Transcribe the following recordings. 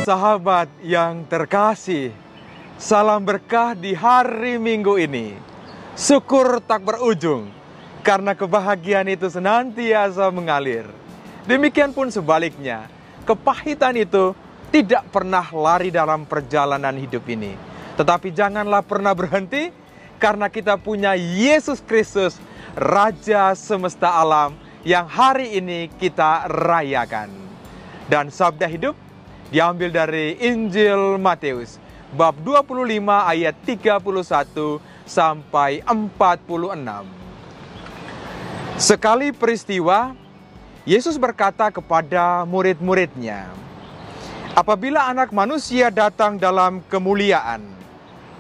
sahabat yang terkasih, salam berkah di hari Minggu ini. Syukur tak berujung, karena kebahagiaan itu senantiasa mengalir. Demikian pun sebaliknya, kepahitan itu tidak pernah lari dalam perjalanan hidup ini. Tetapi janganlah pernah berhenti, karena kita punya Yesus Kristus, Raja semesta alam, yang hari ini kita rayakan. Dan sabda hidup diambil dari Injil Matius, bab 25 ayat 31 sampai 46. Sekali peristiwa, Yesus berkata kepada murid-muridnya, "Apabila Anak Manusia datang dalam kemuliaan,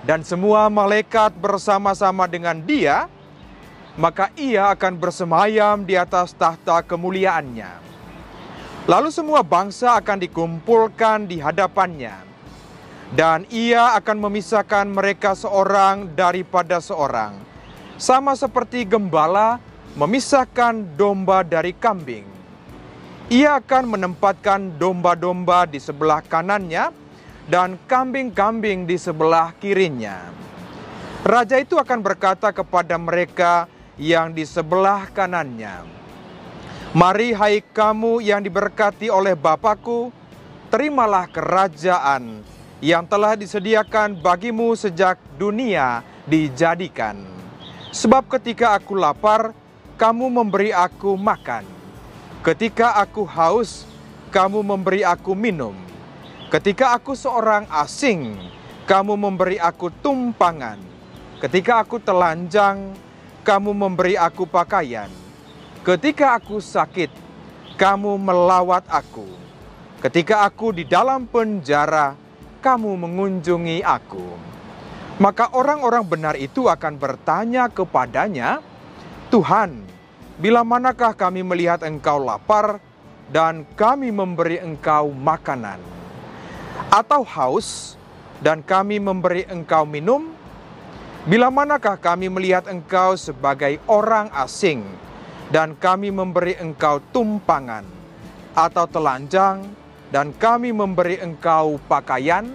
dan semua malaikat bersama-sama dengan Dia, maka Ia akan bersemayam di atas tahta kemuliaannya. Lalu semua bangsa akan dikumpulkan di hadapannya, dan Ia akan memisahkan mereka seorang daripada seorang, sama seperti gembala memisahkan domba dari kambing. Ia akan menempatkan domba-domba di sebelah kanannya, dan kambing-kambing di sebelah kirinya. Raja itu akan berkata kepada mereka yang di sebelah kanannya, 'Mari hai kamu yang diberkati oleh Bapa-Ku, terimalah kerajaan yang telah disediakan bagimu sejak dunia dijadikan. Sebab ketika aku lapar, kamu memberi aku makan. Ketika aku haus, kamu memberi aku minum. Ketika aku seorang asing, kamu memberi aku tumpangan. Ketika aku telanjang, kamu memberi aku pakaian. Ketika aku sakit, kamu melawat aku. Ketika aku di dalam penjara, kamu mengunjungi aku.' Maka orang-orang benar itu akan bertanya kepadanya, 'Tuhan, bila manakah kami melihat Engkau lapar dan kami memberi Engkau makanan? Atau haus dan kami memberi Engkau minum? Bila manakah kami melihat Engkau sebagai orang asing dan kami memberi Engkau tumpangan, atau telanjang dan kami memberi Engkau pakaian?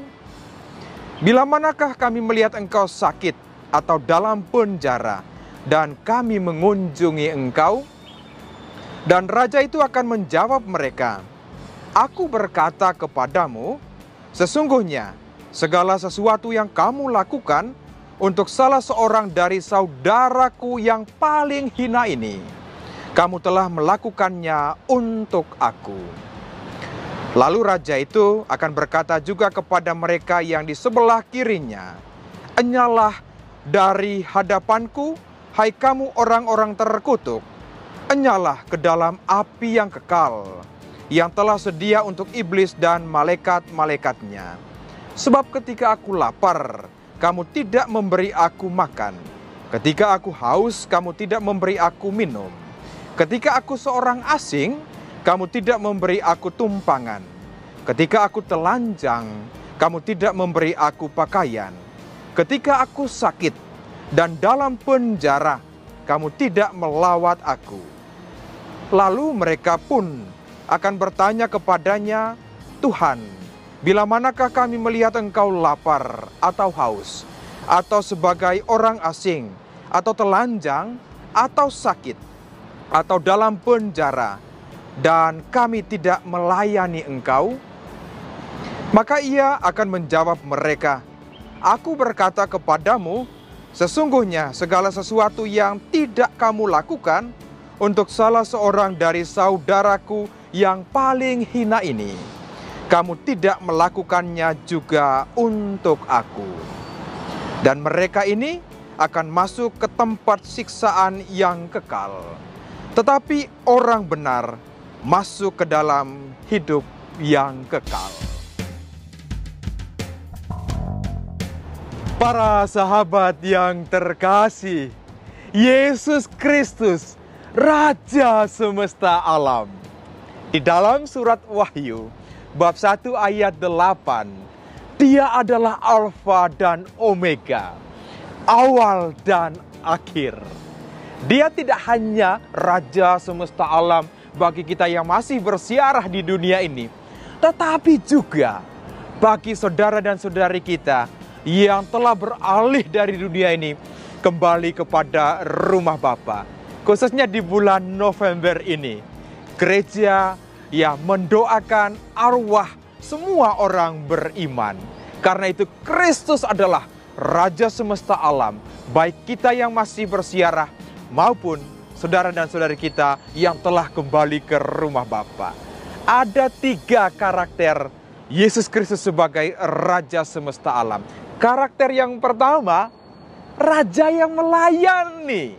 Bila manakah kami melihat Engkau sakit atau dalam penjara dan kami mengunjungi Engkau?' Dan raja itu akan menjawab mereka, 'Aku berkata kepadamu, sesungguhnya segala sesuatu yang kamu lakukan untuk salah seorang dari saudaraku yang paling hina ini, kamu telah melakukannya untuk aku.' Lalu raja itu akan berkata juga kepada mereka yang di sebelah kirinya, 'Enyalah dari hadapanku, hai kamu orang-orang terkutuk. Enyalah ke dalam api yang kekal, yang telah sedia untuk iblis dan malaikat-malaikatnya. Sebab ketika aku lapar, kamu tidak memberi aku makan. Ketika aku haus, kamu tidak memberi aku minum. Ketika aku seorang asing, kamu tidak memberi aku tumpangan. Ketika aku telanjang, kamu tidak memberi aku pakaian. Ketika aku sakit dan dalam penjara, kamu tidak melawat aku.' Lalu mereka pun akan bertanya kepadanya, 'Tuhan, bila manakah kami melihat Engkau lapar atau haus, atau sebagai orang asing, atau telanjang, atau sakit, atau dalam penjara, dan kami tidak melayani Engkau?' Maka ia akan menjawab mereka, 'Aku berkata kepadamu, sesungguhnya segala sesuatu yang tidak kamu lakukan untuk salah seorang dari saudaraku yang paling hina ini, kamu tidak melakukannya juga untuk aku.' Dan mereka ini akan masuk ke tempat siksaan yang kekal, tetapi orang benar masuk ke dalam hidup yang kekal." Para sahabat yang terkasih, Yesus Kristus, Raja semesta alam. Di dalam surat Wahyu, bab 1 ayat 8, Dia adalah Alfa dan Omega, awal dan akhir. Dia tidak hanya Raja semesta alam bagi kita yang masih bersiarah di dunia ini, tetapi juga bagi saudara dan saudari kita yang telah beralih dari dunia ini kembali kepada rumah Bapa. Khususnya di bulan November ini, gereja yang mendoakan arwah semua orang beriman. Karena itu Kristus adalah Raja semesta alam, baik kita yang masih bersiarah maupun saudara dan saudari kita yang telah kembali ke rumah Bapa. Ada 3 karakter Yesus Kristus sebagai Raja semesta alam. Karakter yang pertama, Raja yang melayani.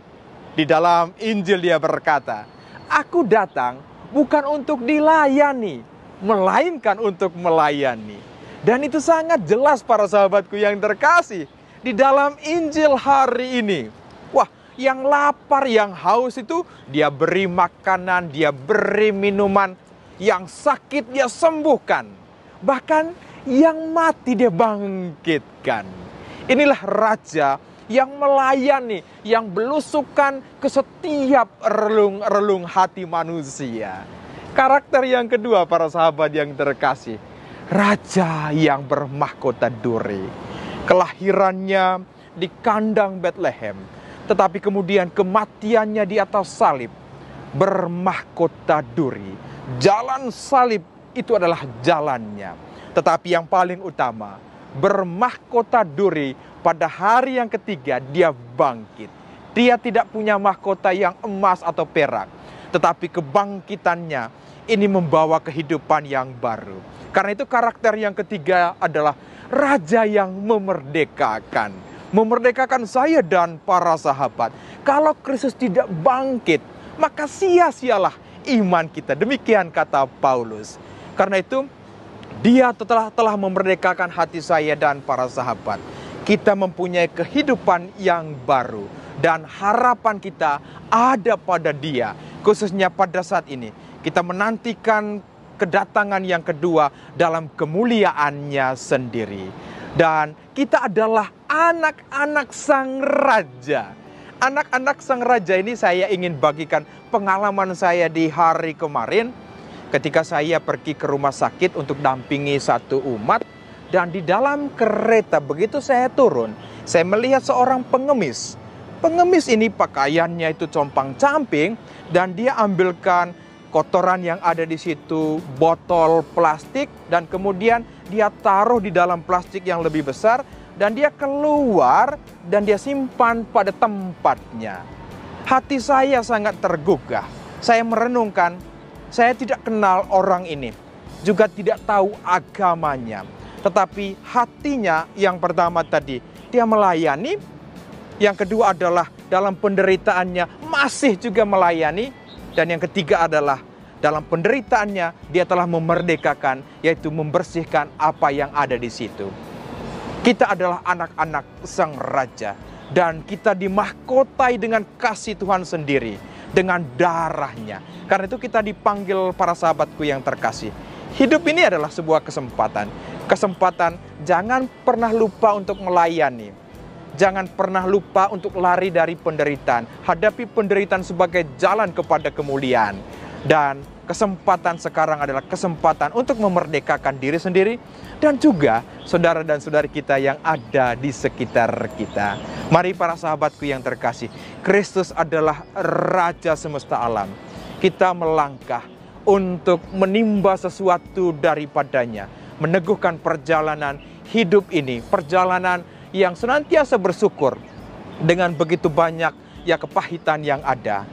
Di dalam Injil dia berkata, "Aku datang bukan untuk dilayani, melainkan untuk melayani." Dan itu sangat jelas para sahabatku yang terkasih. Di dalam Injil hari ini, wah, yang lapar, yang haus itu dia beri makanan, dia beri minuman. Yang sakit dia sembuhkan. Bahkan yang mati dia bangkitkan. Inilah Raja yang melayani, yang belusukan ke setiap relung-relung hati manusia. Karakter yang kedua para sahabat yang terkasih, Raja yang bermahkota duri. Kelahirannya di kandang Bethlehem, tetapi kemudian kematiannya di atas salib, bermahkota duri. Jalan salib itu adalah jalannya. Tetapi yang paling utama, bermahkota duri, pada hari yang ketiga dia bangkit. Dia tidak punya mahkota yang emas atau perak, tetapi kebangkitannya ini membawa kehidupan yang baru. Karena itu karakter yang ketiga adalah Raja yang memerdekakan. Memerdekakan saya dan para sahabat. Kalau Kristus tidak bangkit, maka sia-sialah iman kita. Demikian kata Paulus. Karena itu dia telah memerdekakan hati saya dan para sahabat. Kita mempunyai kehidupan yang baru. Dan harapan kita ada pada dia. Khususnya pada saat ini. Kita menantikan kedatangan yang kedua dalam kemuliaannya sendiri. Dan kita adalah anak-anak Sang Raja. Anak-anak Sang Raja ini saya ingin bagikan pengalaman saya di hari kemarin. Ketika saya pergi ke rumah sakit untuk dampingi satu umat. Dan di dalam kereta begitu saya turun, saya melihat seorang pengemis. Pengemis ini pakaiannya itu compang-camping. Dan dia ambilkan kotoran yang ada di situ, botol plastik. Dan kemudian dia taruh di dalam plastik yang lebih besar. Dan dia keluar dan dia simpan pada tempatnya. Hati saya sangat tergugah. Saya merenungkan, saya tidak kenal orang ini. Juga tidak tahu agamanya. Tetapi hatinya yang pertama tadi, dia melayani. Yang kedua adalah dalam penderitaannya masih juga melayani. Dan yang ketiga adalah dalam penderitaannya dia telah memerdekakan, yaitu membersihkan apa yang ada di situ. Kita adalah anak-anak Sang Raja. Dan kita dimahkotai dengan kasih Tuhan sendiri. Dengan darahnya. Karena itu kita dipanggil para sahabatku yang terkasih. Hidup ini adalah sebuah kesempatan. Kesempatan jangan pernah lupa untuk melayani. Jangan pernah lupa untuk lari dari penderitaan. Hadapi penderitaan sebagai jalan kepada kemuliaan. Dan kesempatan sekarang adalah kesempatan untuk memerdekakan diri sendiri. Dan juga saudara dan saudari kita yang ada di sekitar kita. Mari para sahabatku yang terkasih. Kristus adalah Raja semesta alam. Kita melangkah untuk menimba sesuatu daripadanya. Meneguhkan perjalanan hidup ini. Perjalanan yang senantiasa bersyukur. Dengan begitu banyak ya kepahitan yang ada.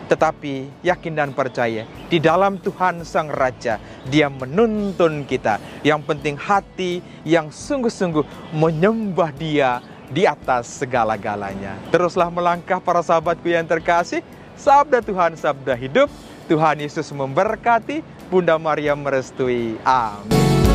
Tetapi yakin dan percaya, di dalam Tuhan Sang Raja, Dia menuntun kita. Yang penting hati yang sungguh-sungguh menyembah Dia di atas segala-galanya. Teruslah melangkah para sahabatku yang terkasih. Sabda Tuhan, sabda hidup. Tuhan Yesus memberkati, Bunda Maria merestui. Amin.